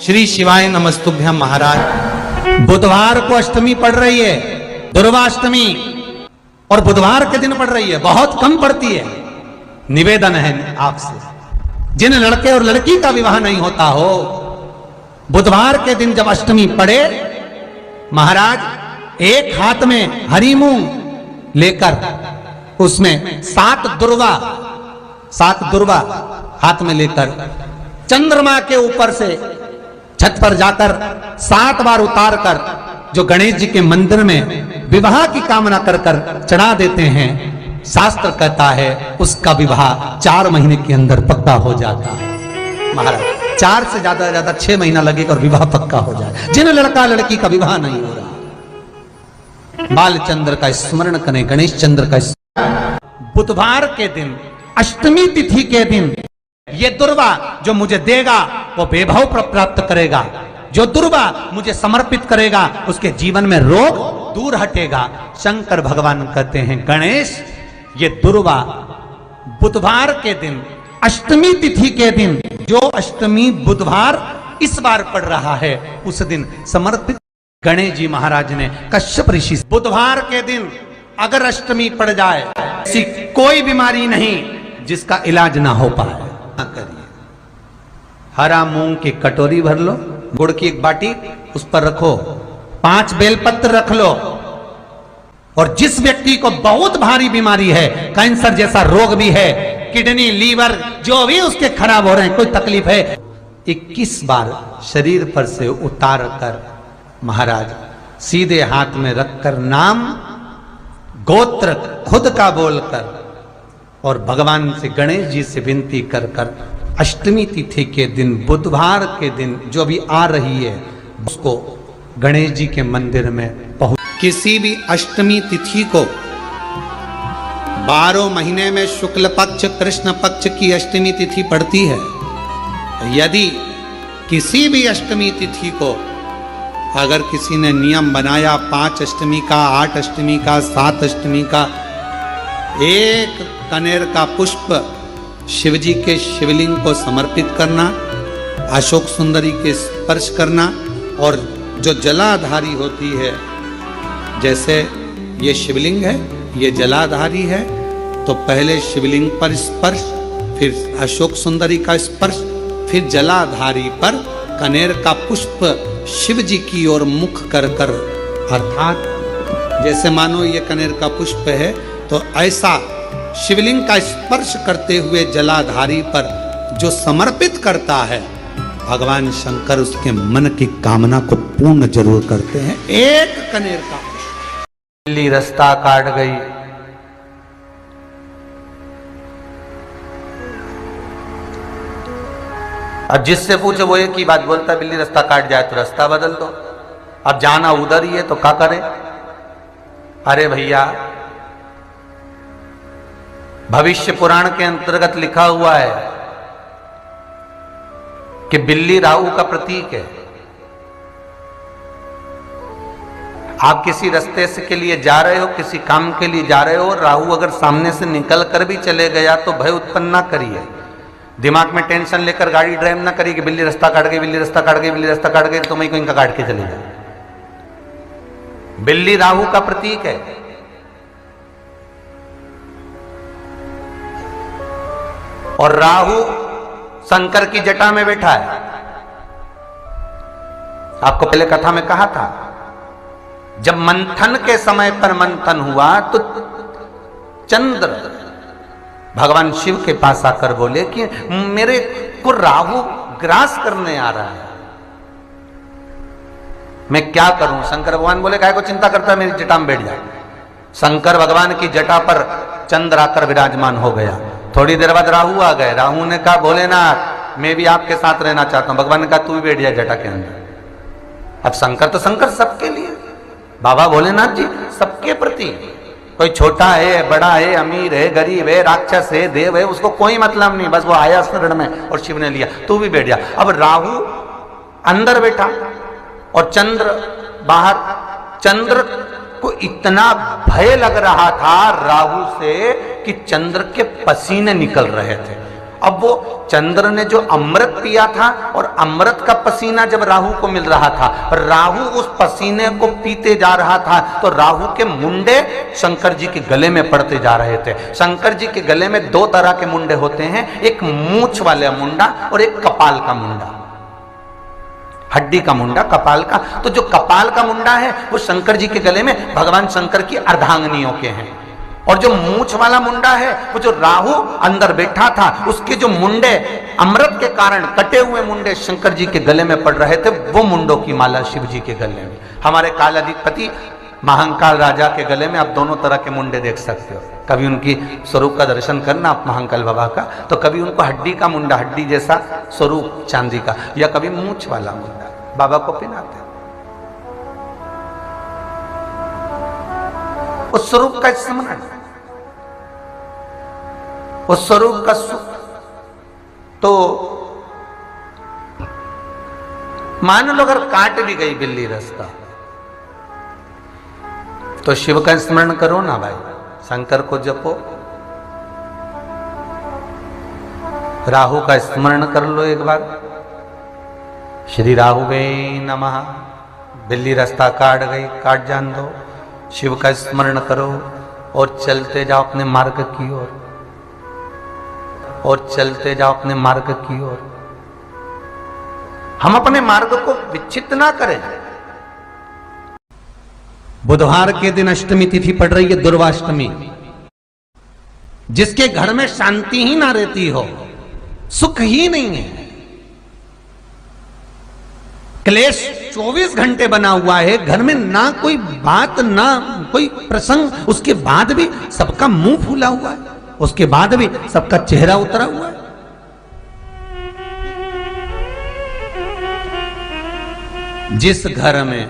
श्री शिवाय नमस्तुभ्यम। महाराज बुधवार को अष्टमी पड़ रही है, दुर्वाष्टमी, और बुधवार के दिन पड़ रही है, बहुत कम पड़ती है। निवेदन है आपसे, जिन लड़के और लड़की का विवाह नहीं होता हो, बुधवार के दिन जब अष्टमी पड़े, महाराज एक हाथ में हरी मूंग लेकर उसमें सात दुर्वा हाथ में लेकर चंद्रमा के ऊपर से छत पर जाकर 7 बार उतार कर जो गणेश जी के मंदिर में विवाह की कामना कर कर चढ़ा देते हैं, शास्त्र कहता है उसका विवाह 4 महीने के अंदर पक्का हो जाता है। महाराज 4 से ज्यादा 6 महीना लगेगा और विवाह पक्का हो जाए। जिन लड़का लड़की का विवाह नहीं हो रहा, बालचंद्र का स्मरण करें, गणेश चंद्र का स्मरण। बुधवार के दिन अष्टमी तिथि के दिन ये दुर्वा जो मुझे देगा वो वैभव प्राप्त करेगा, जो दुर्वा मुझे समर्पित करेगा उसके जीवन में रोग दूर हटेगा। शंकर भगवान कहते हैं गणेश, ये दुर्वा बुधवार के दिन अष्टमी तिथि के दिन, जो अष्टमी बुधवार इस बार पड़ रहा है, उस दिन समर्पित गणेश जी महाराज ने कश्यप ऋषि से बुधवार के दिन अगर अष्टमी पड़ जाए, ऐसी कोई बीमारी नहीं जिसका इलाज ना हो पाए, करिए। हरा मूंग की कटोरी भर लो, गुड़ की एक बाटी उस पर रखो, 5 बेलपत्र रख लो, और जिस व्यक्ति को बहुत भारी बीमारी है, कैंसर जैसा रोग भी है, किडनी लीवर जो भी उसके खराब हो रहे हैं, कोई तकलीफ है, 21 बार शरीर पर से उतार कर महाराज सीधे हाथ में रखकर नाम गोत्र खुद का बोलकर और भगवान से गणेश जी से विनती कर कर अष्टमी तिथि के दिन, बुधवार के दिन जो भी आ रही है, उसको गणेश जी के मंदिर में पहुंच। किसी भी अष्टमी तिथि को 12 महीने में शुक्ल पक्ष कृष्ण पक्ष की अष्टमी तिथि पड़ती है। यदि किसी भी अष्टमी तिथि को अगर किसी ने नियम बनाया 5 अष्टमी का, 8 अष्टमी का, 7 अष्टमी का, एक कनेर का पुष्प शिवजी के शिवलिंग को समर्पित करना, अशोक सुंदरी के स्पर्श करना, और जो जलाधारी होती है, जैसे ये शिवलिंग है, ये जलाधारी है, तो पहले शिवलिंग पर स्पर्श, फिर अशोक सुंदरी का स्पर्श, फिर जलाधारी पर कनेर का पुष्प शिव जी की ओर मुख कर कर, अर्थात जैसे मानो ये कनेर का पुष्प है, तो ऐसा शिवलिंग का स्पर्श करते हुए जलाधारी पर जो समर्पित करता है, भगवान शंकर उसके मन की कामना को पूर्ण जरूर करते हैं। एक कनेर का पुष्प। बिल्ली रास्ता काट गई, अब जिससे पूछे वो एक ही बात बोलता है, बिल्ली रास्ता काट जाए तो रास्ता बदल दो, अब जाना उधर ही है तो क्या करे। अरे भैया, भविष्य पुराण के अंतर्गत लिखा हुआ है कि बिल्ली राहु का प्रतीक है। आप किसी रास्ते से के लिए जा रहे हो, किसी काम के लिए जा रहे हो, राहु अगर सामने से निकल कर भी चले गया तो भय उत्पन्न ना करिए, दिमाग में टेंशन लेकर गाड़ी ड्राइव ना करिए कि बिल्ली रास्ता काट गई, बिल्ली रास्ता काट गई, बिल्ली रास्ता काट गई, तो मैं इनका काट के चले जाए। बिल्ली राहु का प्रतीक है। और राहु शंकर की जटा में बैठा है। आपको पहले कथा में कहा था, जब मंथन के समय पर मंथन हुआ तो चंद्र भगवान शिव के पास आकर बोले कि मेरे को राहु ग्रास करने आ रहा है, मैं क्या करूं। शंकर भगवान बोले काहे को चिंता करता है, मेरी जटा में बैठ जाए। शंकर भगवान की जटा पर चंद्र आकर विराजमान हो गया। थोड़ी देर बाद राहु आ गए। राहु ने कहा भोलेनाथ मैं भी आपके साथ रहना चाहता हूं। भगवान ने कहा तू भी बैठ जा जटा के अंदर। अब शंकर तो शंकर सबके लिए, बाबा भोलेनाथ जी सबके प्रति, कोई छोटा है, बड़ा है, अमीर है, गरीब है, राक्षस है, देव है, उसको कोई मतलब नहीं, बस वो आया शरण में और शिव ने लिया, तू भी बैठ जा। अब राहु अंदर बैठा और चंद्र बाहर। चंद्र को इतना भय लग रहा था राहु से कि चंद्र के पसीने निकल रहे थे। अब वो चंद्र ने जो अमृत पिया था और अमृत का पसीना जब राहु को मिल रहा था, राहु उस पसीने को पीते जा रहा था, तो राहु के मुंडे शंकर जी के गले में पड़ते जा रहे थे। शंकर जी के गले में दो तरह के मुंडे होते हैं, एक मूंछ वाला मुंडा और एक कपाल का मुंडा, हड्डी का मुंडा, कपाल का। तो जो कपाल का मुंडा है वो शंकर जी के गले में भगवान शंकर की अर्धांगिनियों के हैं, और जो मूंछ वाला मुंडा है वो जो राहु अंदर बैठा था उसके जो मुंडे अमृत के कारण कटे हुए मुंडे शंकर जी के गले में पड़ रहे थे, वो मुंडों की माला शिव जी के गले में। हमारे कालाधिपति महाकाल राजा के गले में आप दोनों तरह के मुंडे देख सकते हो। कभी उनकी स्वरूप का दर्शन करना आप महाकाल बाबा का, तो कभी उनको हड्डी का मुंडा, हड्डी जैसा स्वरूप चांदी का, या कभी मूंछ वाला मुंडा बाबा को पहनाते हैं। उस स्वरूप का स्मरण, उस स्वरूप का सुख। तो मान लो अगर काट भी गई बिल्ली रास्ता, तो शिव का स्मरण करो ना भाई, शंकर को जपो, राहु का स्मरण कर लो एक बार, श्री राहुवे नमः। बिल्ली रास्ता काट गई, काट जान दो, शिव का स्मरण करो और चलते जाओ अपने मार्ग की ओर, और चलते जाओ अपने मार्ग की ओर। हम अपने मार्ग को विच्छिन्न ना करें। बुधवार के दिन अष्टमी तिथि पड़ रही है, दुर्वाष्टमी। जिसके घर में शांति ही ना रहती हो, सुख ही नहीं है, क्लेश 24 घंटे बना हुआ है, घर में ना कोई बात ना कोई प्रसंग, उसके बाद भी सबका मुंह फूला हुआ है, उसके बाद भी सबका चेहरा उतरा हुआ है। जिस घर में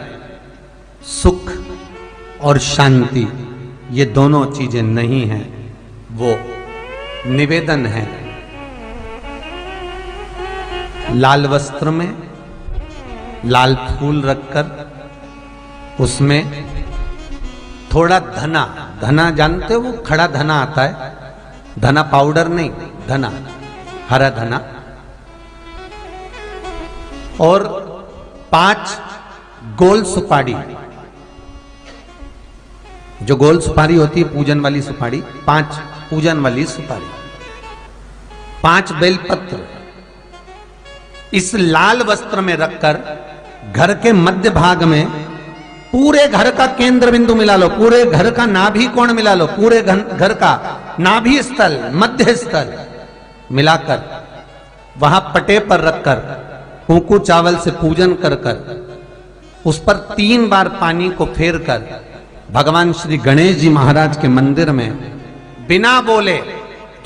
सुख और शांति ये दोनों चीजें नहीं हैं, वो निवेदन है लाल वस्त्र में लाल फूल रखकर उसमें थोड़ा धना, धना जानते हो, वो खड़ा धना आता है, धना पाउडर नहीं, धना, हरा धना, और 5 गोल सुपारी, जो गोल सुपारी होती है पूजन वाली सुपारी, 5 पूजन वाली सुपारी, 5 बेलपत्र इस लाल वस्त्र में रखकर घर के मध्य भाग में पूरे घर का केंद्र बिंदु मिला लो, पूरे घर का नाभि कोण मिला लो, पूरे घर का नाभि स्थल, मध्य स्थल मिलाकर वहां पटे पर रखकर कुंकू चावल से पूजन कर उस पर 3 बार पानी को फेर कर भगवान श्री गणेश जी महाराज के मंदिर में बिना बोले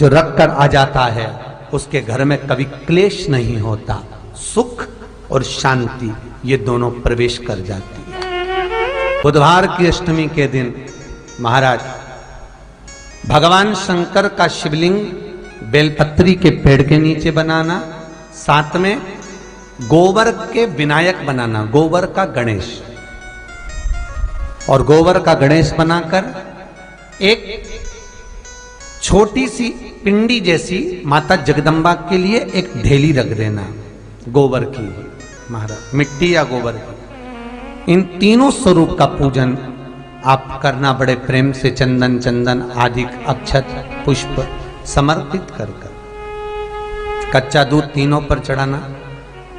जो रखकर आ जाता है, उसके घर में कभी क्लेश नहीं होता, सुख और शांति ये दोनों प्रवेश कर जाती है। बुधवार की अष्टमी के दिन महाराज भगवान शंकर का शिवलिंग बेलपत्री के पेड़ के नीचे बनाना, साथ में गोबर के विनायक बनाना, गोबर का गणेश, और गोबर का गणेश बनाकर एक छोटी सी पिंडी जैसी माता जगदम्बा के लिए एक ढेली रख देना गोबर की, महाराज मिट्टी या गोबर की। इन तीनों स्वरूप का पूजन आप करना बड़े प्रेम से, चंदन चंदन आदि अक्षत पुष्प समर्पित कर कच्चा दूध तीनों पर चढ़ाना,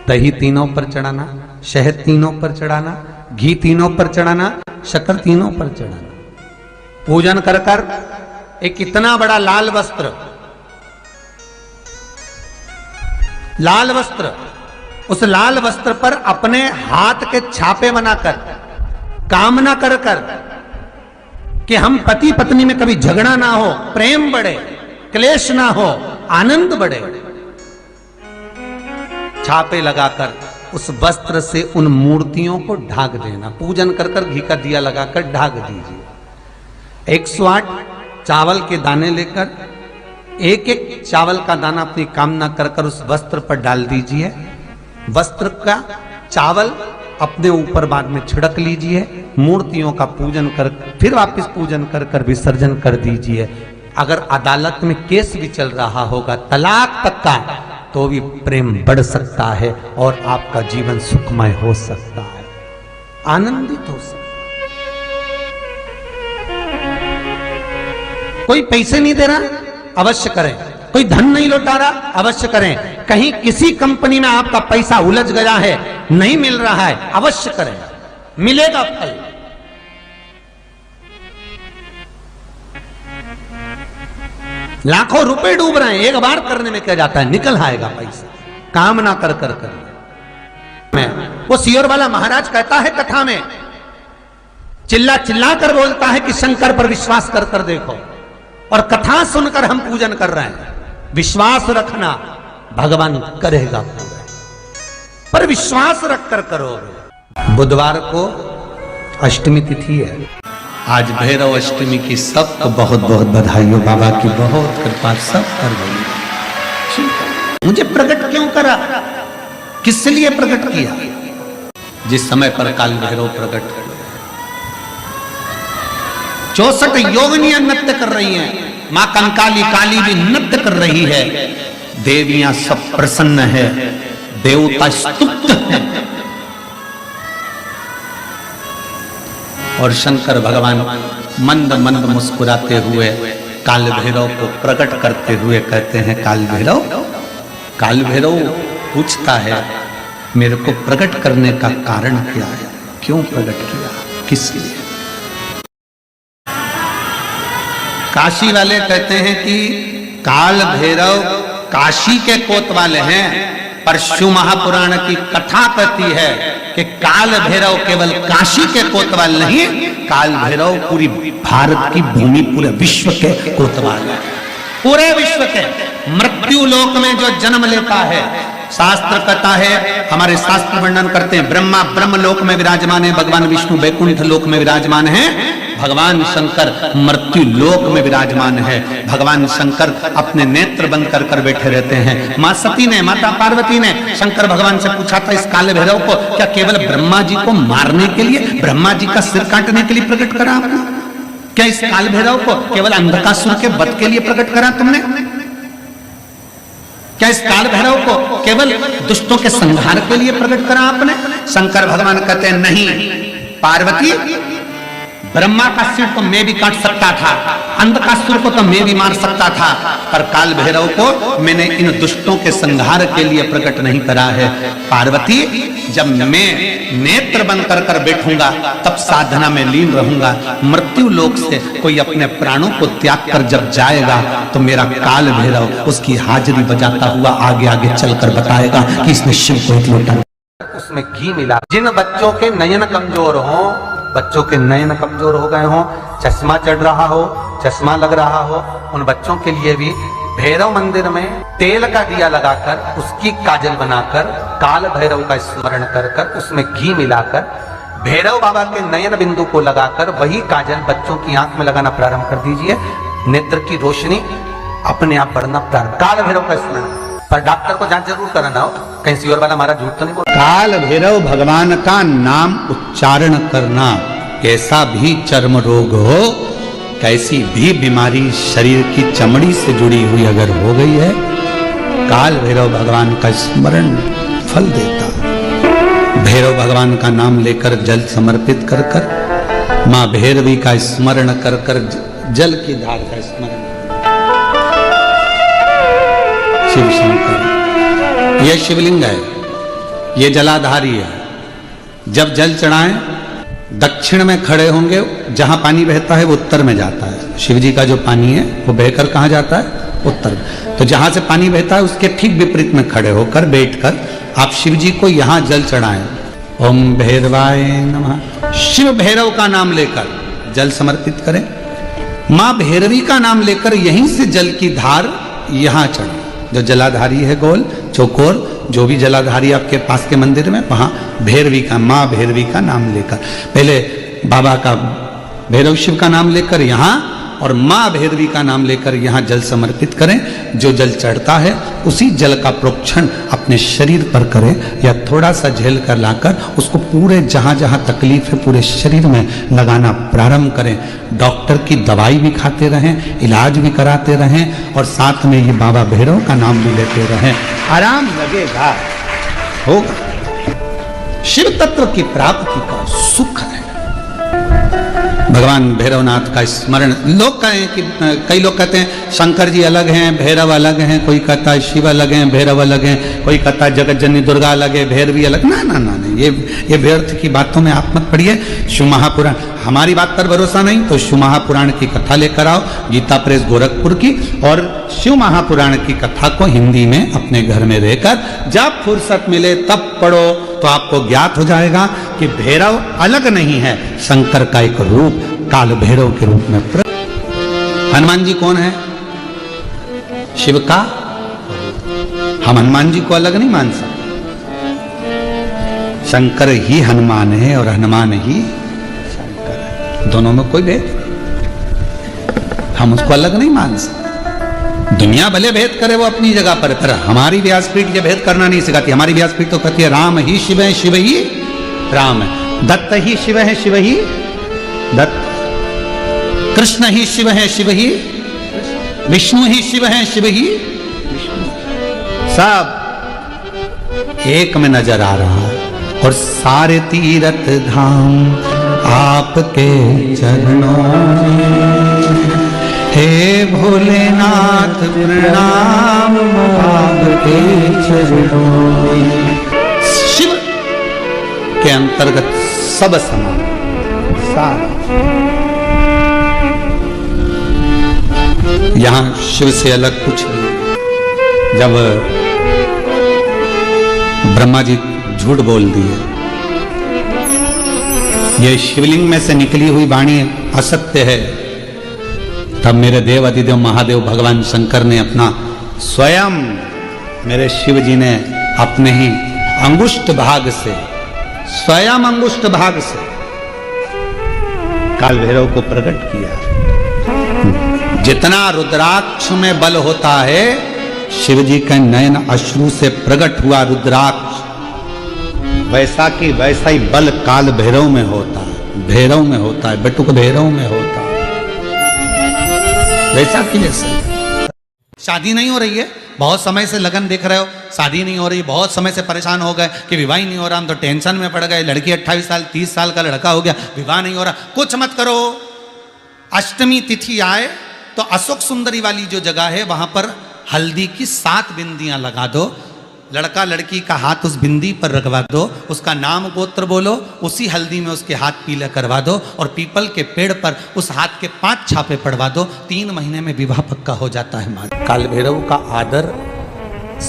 दही तीनों पर चढ़ाना, शहद तीनों पर चढ़ाना, घी तीनों पर चढ़ाना, शक्कर तीनों पर चढ़ाना। पूजन कर कर एक इतना बड़ा लाल वस्त्र, लाल वस्त्र, उस लाल वस्त्र पर अपने हाथ के छापे बनाकर कामना कर कर कि हम पति पत्नी में कभी झगड़ा ना हो, प्रेम बढ़े, क्लेश ना हो, आनंद बढ़े, छापे लगाकर उस वस्त्र से उन मूर्तियों को ढाक देना। पूजन कर कर घी का दिया लगाकर ढाक दीजिए। 108 चावल के दाने लेकर एक एक चावल का दाना अपनी कामना कर कर उस वस्त्र पर डाल दीजिए। वस्त्र का चावल अपने ऊपर बाद में छिड़क लीजिए। मूर्तियों का पूजन कर फिर वापस पूजन कर कर विसर्जन कर दीजिए। अगर अदालत में केस भी चल रहा होगा तलाक तक का, तो भी प्रेम बढ़ सकता है और आपका जीवन सुखमय हो सकता है, आनंदित हो सकता है। कोई पैसे नहीं दे रहा, अवश्य करें। कोई धन नहीं लौटा रहा, अवश्य करें। कहीं किसी कंपनी में आपका पैसा उलझ गया है, नहीं मिल रहा है, अवश्य करें, मिलेगा फल। लाखों रुपए डूब रहे हैं, एक बार करने में क्या जाता है, निकल आएगा पैसा। काम ना कर कर करिए। वो सियोर वाला महाराज कहता है कथा में, चिल्ला चिल्ला कर बोलता है कि शंकर पर विश्वास कर कर देखो, और कथा सुनकर हम पूजन कर रहे हैं। विश्वास रखना, भगवान करेगा पूरा, पर विश्वास रखकर करोगे। बुधवार को अष्टमी तिथि है, आज भैरव अष्टमी की सबको बहुत बहुत बधाई हो। बाबा की बहुत कृपा, सब कर गई। मुझे प्रकट क्यों करा, किस लिए प्रकट किया? जिस समय पर काल भैरव प्रकट कर 64 योगिनियां नृत्य कर रही हैं, मां कंकाली काली भी नृत्य कर रही है, देवियां सब प्रसन्न है, देवता स्तुत है, और शंकर भगवान मंद मंद मुस्कुराते हुए काल भैरव को प्रकट करते हुए कहते हैं, काल भैरव पूछता है मेरे को प्रकट करने का कारण क्या है, क्यों प्रकट किया, किस लिए? काशी वाले कहते हैं कि काल भैरव काशी के कोतवाल हैं, पर शिव महापुराण की कथा कहती है कि काल भैरव केवल काशी के कोतवाल नहीं, काल भैरव पूरी भारत की भूमि, पूरे विश्व के कोतवाल है, पूरे विश्व के। मृत्यु लोक में जो जन्म लेता है, शास्त्र कहता है, हमारे शास्त्र वर्णन करते हैं, ब्रह्मा ब्रह्म लोक में विराजमान है, भगवान विष्णु वैकुंठ लोक में विराजमान है, भगवान शंकर मृत्यु लोक में विराजमान है। भगवान शंकर अपने नेत्र बंद कर कर बैठे रहते हैं। मां सती ने, माता पार्वती ने शंकर भगवान से पूछा था इस काल भैरव को क्या केवल ब्रह्मा जी को मारने के लिए, ब्रह्मा जी का सिर काटने के लिए प्रकट करा आपने? क्या इस काल भैरव को केवल अंधकासुर के वध के लिए प्रकट करा तुमने? क्या इस काल भैरव को केवल दुष्टों के संहार के लिए प्रकट करा आपने? शंकर भगवान कहते हैं नहीं पार्वती, ब्रह्मा का सिर तो मैं भी काट सकता था, अंधकासुर को तो मैं भी मार सकता था, पर काल भैरव को मैंने इन दुष्टों के संहार के लिए प्रकट नहीं करा है। पार्वती, जब मैं नेत्र बंद कर कर बैठूंगा तब साधना में लीन रहूंगा, मृत्यु लोक से कोई अपने प्राणों को त्याग कर जब जाएगा तो मेरा काल भैरव उसकी हाजिरी बजाता हुआ आगे आगे चलकर बताएगा कि इसने शिव को एक लोटा उसमें घी मिला। जिन बच्चों के नयन कमजोर हो, बच्चों के नयन कमजोर हो गए हो, चश्मा चढ़ रहा हो, चश्मा लग रहा हो, उन बच्चों के लिए भी भैरव मंदिर में तेल का दिया लगाकर उसकी काजल बनाकर काल भैरव का स्मरण कर कर उसमें घी मिलाकर भैरव बाबा के नयन बिंदु को लगाकर वही काजल बच्चों की आंख में लगाना प्रारंभ कर दीजिए। नेत्र की रोशनी अपने आप बढ़ना प्रारंभ। काल भैरव का स्मरण, पर डॉक्टर को जांच जरूर कराना हो, कहीं सियोर वाला हमारा झूठ तो नहीं बोल। काल भैरव भगवान का नाम उच्चारण करना, कैसा भी चर्म रोग हो, कैसी भी बीमारी शरीर की चमड़ी से जुड़ी हुई अगर हो गई है, काल भैरव भगवान का स्मरण फल देता। भैरव भगवान का नाम लेकर जल समर्पित कर कर, मां भैरवी का स्मरण कर कर जल की धार का स्मरण। शिव शंकर, यह शिवलिंग है, यह जलाधारी है। जब जल चढ़ाएं दक्षिण में खड़े होंगे, जहां पानी बहता है वो उत्तर में जाता है। शिव जी का जो पानी है वो बहकर कहां जाता है? उत्तर में। तो जहां से पानी बहता है उसके ठीक विपरीत में खड़े होकर बैठकर आप शिव जी को यहां जल चढ़ाएं। ओम भैरवाय नमः, शिव भैरव का नाम लेकर जल समर्पित करें। मां भैरवी का नाम लेकर यहीं से जल की धार यहां चढ़े। जो जलाधारी है गोल चौकोर, जो भी जलाधारी आपके पास के मंदिर में, वहां भैरवी का, मां भैरवी का नाम लेकर, पहले बाबा का भैरव शिव का नाम लेकर यहां, और माँ भैरवी का नाम लेकर यहाँ जल समर्पित करें। जो जल चढ़ता है उसी जल का प्रोक्षण अपने शरीर पर करें या थोड़ा सा झेल कर लाकर उसको पूरे जहाँ जहाँ तकलीफ है पूरे शरीर में लगाना प्रारंभ करें। डॉक्टर की दवाई भी खाते रहें, इलाज भी कराते रहें और साथ में ये बाबा भैरव का नाम भी लेते रहें, आराम लगेगा, होगा। शिव तत्व की प्राप्ति का सुख है। भगवान भैरवनाथ का स्मरण, लोग कहें कि कई लोग कहते हैं शंकर जी अलग हैं, भैरव अलग हैं, कोई कहता है शिव अलग हैं, भैरव अलग हैं, कोई कहता है जगत जननी दुर्गा अलग है, भैरवी अलग। ना ना ना नहीं, ये व्यर्थ की बातों में आप मत पड़िए। शिव महापुराण, हमारी बात पर भरोसा नहीं तो शिव महापुराण की कथा लेकर आओ, गीता प्रेस गोरखपुर की, और शिव महापुराण की कथा को हिंदी में अपने घर में रहकर जब फुर्सत मिले तब पढ़ो तो आपको ज्ञात हो जाएगा कि भैरव अलग नहीं है, शंकर का एक रूप काल भैरव के रूप में। हनुमान जी कौन है? शिव का। हम हनुमान जी को अलग नहीं मान सकते। शंकर ही हनुमान है और हनुमान ही शंकर है, दोनों में कोई भेद नहीं। हम उसको अलग नहीं मान सकते। दुनिया भले भेद करे वो अपनी जगह पर हमारी व्यासपीठ ये भेद करना नहीं सिखाती। हमारी व्यासपीठ तो कहती है राम ही शिव है, शिव ही राम है, दत्त ही शिव है, शिव ही दत्त, कृष्ण ही शिव है, शिव ही विष्णु ही शिव है, शिव ही विष्णु, सब एक में नजर आ रहा है। और सारे तीर्थ धाम आपके चरणों में, हे भोलेनाथ प्रणाम आपके चरणों में। शिव के अंतर्गत सब समान, सारा। यहां शिव से अलग कुछ नहीं। जब ब्रह्मा जी झूठ बोल दिए, ये शिवलिंग में से निकली हुई वाणी असत्य है, तब मेरे देव अधिदेव महादेव भगवान शंकर ने अपना स्वयं, मेरे शिव जी ने अपने ही अंगुष्ठ भाग से, स्वयं अंगुष्ठ भाग से काल भैरव को प्रकट किया। जितना रुद्राक्ष में बल होता है, शिव जी के नयन अश्रु से प्रकट हुआ रुद्राक्ष, वैसा की वैसा ही बल काल भैरव में होता है, भैरव में होता है, बटुक भैरव में होता है, वैसा की जैसे। शादी नहीं हो रही है, बहुत समय से लगन देख रहे हो, शादी नहीं हो रही, बहुत समय से परेशान हो गए कि विवाह ही नहीं हो रहा, हम तो टेंशन में पड़ गए, लड़की 28 साल 30 साल का लड़का हो गया, विवाह नहीं हो रहा। कुछ मत करो, अष्टमी तिथि आए तो अशोक सुंदरी वाली जो जगह है वहां पर हल्दी की 7 बिंदियां लगा दो, लड़का लड़की का हाथ उस बिंदी पर रखवा दो, उसका नाम गोत्र बोलो, उसी हल्दी में उसके हाथ पीला करवा दो और पीपल के पेड़ पर उस हाथ के 5 छापे पड़वा दो, 3 महीने में विवाह पक्का हो जाता है। काल भैरव का आदर,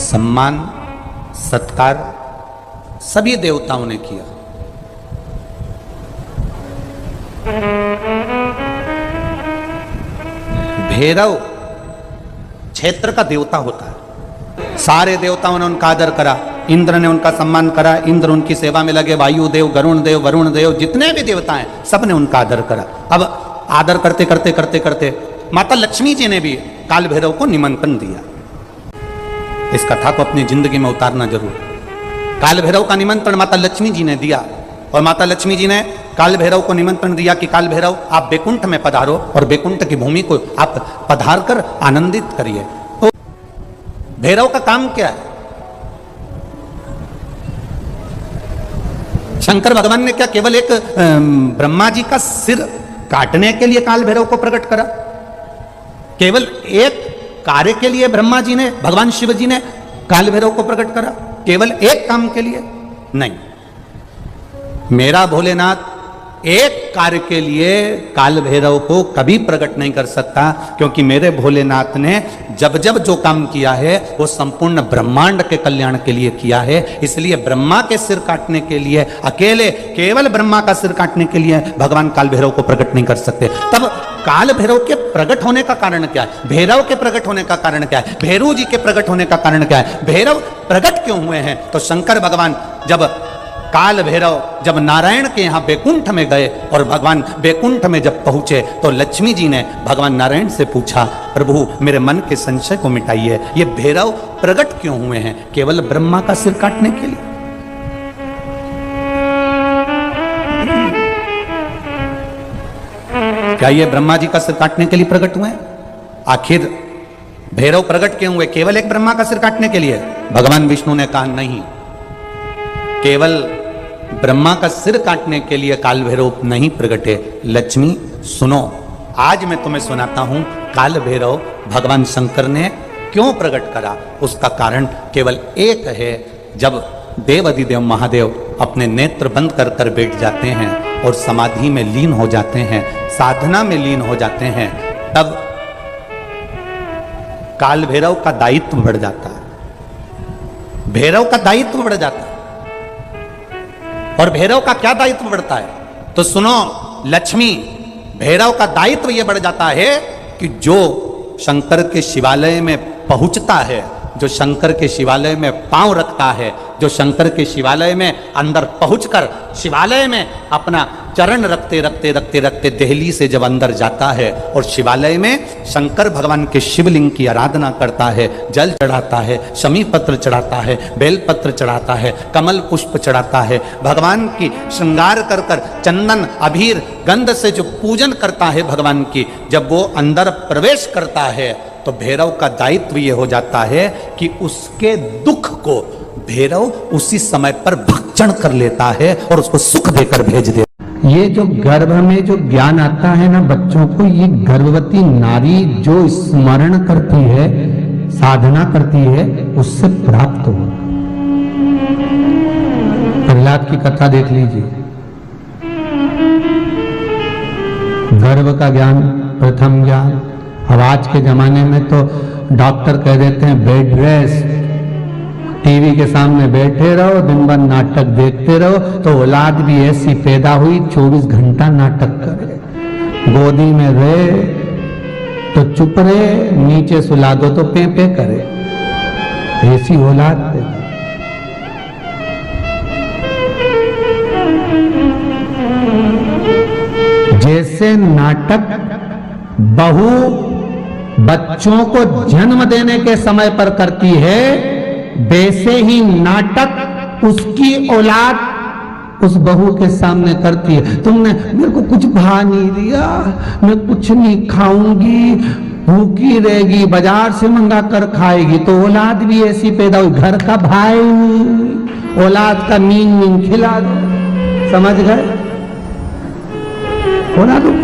सम्मान, सत्कार सभी देवताओं ने किया। भैरव क्षेत्र का देवता होता है, सारे देवताओं ने उनका आदर करा, इंद्र ने उनका सम्मान करा, इंद्र उनकी सेवा में लगे, वायु देव, गरुण देव, वरुण देव, जितने भी देवता हैं सब ने उनका आदर करा। अब आदर करते करते करते करते माता लक्ष्मी जी ने भी काल भैरव को निमंत्रण दिया। इस कथा को अपनी जिंदगी में उतारना जरूर। काल भैरव का निमंत्रण माता लक्ष्मी जी ने दिया और माता लक्ष्मी जी ने काल भैरव को निमंत्रण दिया कि काल भैरव आप बैकुंठ में पधारो और बैकुंठ की भूमि को आप पधार कर आनंदित करिए। तो भैरव का काम क्या है? शंकर भगवान ने क्या केवल एक ब्रह्मा जी का सिर काटने के लिए काल भैरव को प्रकट करा? केवल एक कार्य के लिए ब्रह्मा जी ने, भगवान शिव जी ने काल भैरव को प्रकट करा? केवल एक काम के लिए? नहीं, मेरा भोलेनाथ एक कार्य के लिए काल भैरव को कभी प्रकट नहीं कर सकता, क्योंकि मेरे भोलेनाथ ने जब जब जो काम किया है वो संपूर्ण ब्रह्मांड के कल्याण के लिए किया है। इसलिए ब्रह्मा के सिर काटने के लिए, अकेले केवल ब्रह्मा का सिर काटने के लिए भगवान काल भैरव को प्रकट नहीं कर सकते। तब काल भैरव के प्रकट होने का कारण क्या है? भैरव के प्रकट होने का कारण क्या है? भैरव जी के प्रकट होने का कारण क्या है? भैरव प्रकट क्यों हुए हैं? तो शंकर भगवान जब काल भैरव जब नारायण के यहाँ बैकुंठ में गए और भगवान बैकुंठ में जब पहुंचे तो लक्ष्मी जी ने भगवान नारायण से पूछा, प्रभु मेरे मन के संशय को मिटाइए, ये भैरव प्रकट क्यों हुए हैं? केवल ब्रह्मा का सिर काटने के लिए? क्या ये ब्रह्मा जी का सिर काटने के लिए प्रकट हुए? आखिर भैरव प्रकट क्यों हुए? केवल एक ब्रह्मा का सिर काटने के लिए? भगवान विष्णु ने कहा नहीं, केवल ब्रह्मा का सिर काटने के लिए काल भैरव नहीं प्रकटे। लक्ष्मी सुनो, आज मैं तुम्हें सुनाता हूं काल भैरव भगवान शंकर ने क्यों प्रकट करा। उसका कारण केवल एक है। जब देव अधिदेव महादेव अपने नेत्र बंद कर कर बैठ जाते हैं और समाधि में लीन हो जाते हैं, साधना में लीन हो जाते हैं, तब काल भैरव का दायित्व बढ़ जाता है। भैरव का दायित्व बढ़ जाता है। और भैरव का क्या दायित्व बढ़ता है? तो सुनो लक्ष्मी, भैरव का दायित्व यह बढ़ जाता है कि जो शंकर के शिवालय में पहुंचता है, जो शंकर के शिवालय में पांव रखता है, जो शंकर के शिवालय में अंदर पहुंचकर शिवालय में अपना चरण रखते रखते रखते रखते दहली से जब अंदर जाता है और शिवालय में शंकर भगवान के शिवलिंग की आराधना करता है, जल चढ़ाता है, शमी पत्र चढ़ाता है, बेल पत्र चढ़ाता है, कमल पुष्प चढ़ाता है, भगवान की श्रृंगार कर कर चंदन अबीर गंध से जो पूजन करता है भगवान की, जब वो अंदर प्रवेश करता है तो भैरव का दायित्व ये हो जाता है कि उसके दुख को भैरव उसी समय पर भक्षण कर लेता है और उसको सुख देकर भेज देता है। ये जो गर्भ में जो ज्ञान आता है ना बच्चों को, ये गर्भवती नारी जो स्मरण करती है, साधना करती है, उससे प्राप्त हो। प्रहलाद की कथा देख लीजिए। गर्भ का ज्ञान, प्रथम ज्ञान। अब आज के जमाने में तो डॉक्टर कह देते हैं बेड रेस्ट, टीवी के सामने बैठे रहो, दिन भर नाटक देखते रहो, तो औलाद भी ऐसी पैदा हुई 24 घंटा नाटक करे। गोदी में रहे तो चुप रहे, नीचे सुला दो तो पे पे करे, ऐसी औलाद पैदा। जैसे नाटक बहू बच्चों को जन्म देने के समय पर करती है, वैसे ही नाटक उसकी औलाद उस बहू के सामने करती है। तुमने मेरे को कुछ भा नहीं दिया, मैं कुछ नहीं खाऊंगी, भूखी रहेगी, बाजार से मंगा कर खाएगी, तो औलाद भी ऐसी पैदा हुई। घर का भाई नहीं, औलाद का मीन मीन खिला दो, समझ गए? औलाद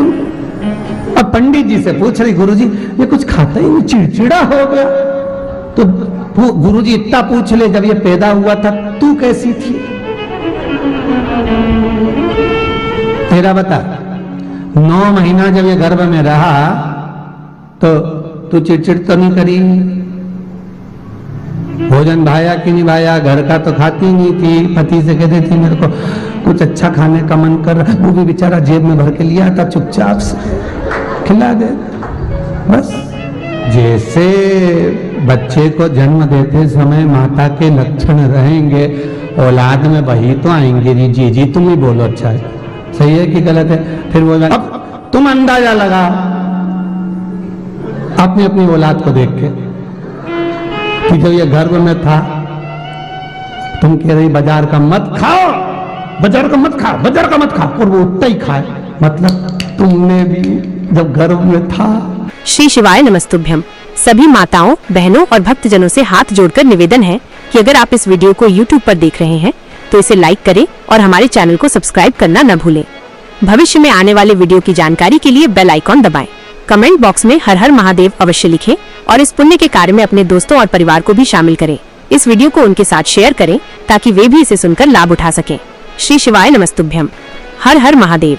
अब पंडित जी से पूछ रही, गुरुजी ये कुछ खाता ही नहीं, चिड़चिड़ा हो गया। तो गुरुजी इतना पूछ ले, जब ये पैदा हुआ था तू कैसी थी? तेरा बता। 9 महीना जब ये गर्भ में रहा तो तू चिड़चिड़ तो नहीं करी? भोजन भाया कि नहीं भाया? घर का तो खाती नहीं थी, पति से कहती थी मेरे को कुछ अच्छा खाने का मन कर रहा, वो भी बेचारा जेब में भर के लिया था, चुपचाप से खिला दे बस। जैसे बच्चे को जन्म देते समय माता के लक्षण रहेंगे, औलाद में वही तो आएंगे। जी जी तुम ही बोलो, अच्छा है, सही है कि गलत है? फिर बोला अब तुम अंदाजा लगा अपनी अपनी औलाद को देख के कि जब ये गर्भ में था तुम कह रही बाजार का मत खाओ, बाजार का मत खाओ, बाजार का मत खाओ, और वो उतना ही खाए। मतलब तुमने भी जब गर्भ में था। श्री शिवाय नमस्तुभ्यम। सभी माताओं, बहनों और भक्तजनों से हाथ जोड़कर निवेदन है कि अगर आप इस वीडियो को YouTube पर देख रहे हैं तो इसे लाइक करें और हमारे चैनल को सब्सक्राइब करना न भूलें। भविष्य में आने वाले वीडियो की जानकारी के लिए बेल आइकॉन दबाएं। कमेंट बॉक्स में हर हर महादेव अवश्य लिखें और इस पुण्य के कार्य में अपने दोस्तों और परिवार को भी शामिल करें। इस वीडियो को उनके साथ शेयर करें ताकि वे भी इसे सुनकर लाभ उठा सकें। श्री शिवाय नमस्तुभ्यम। हर हर महादेव।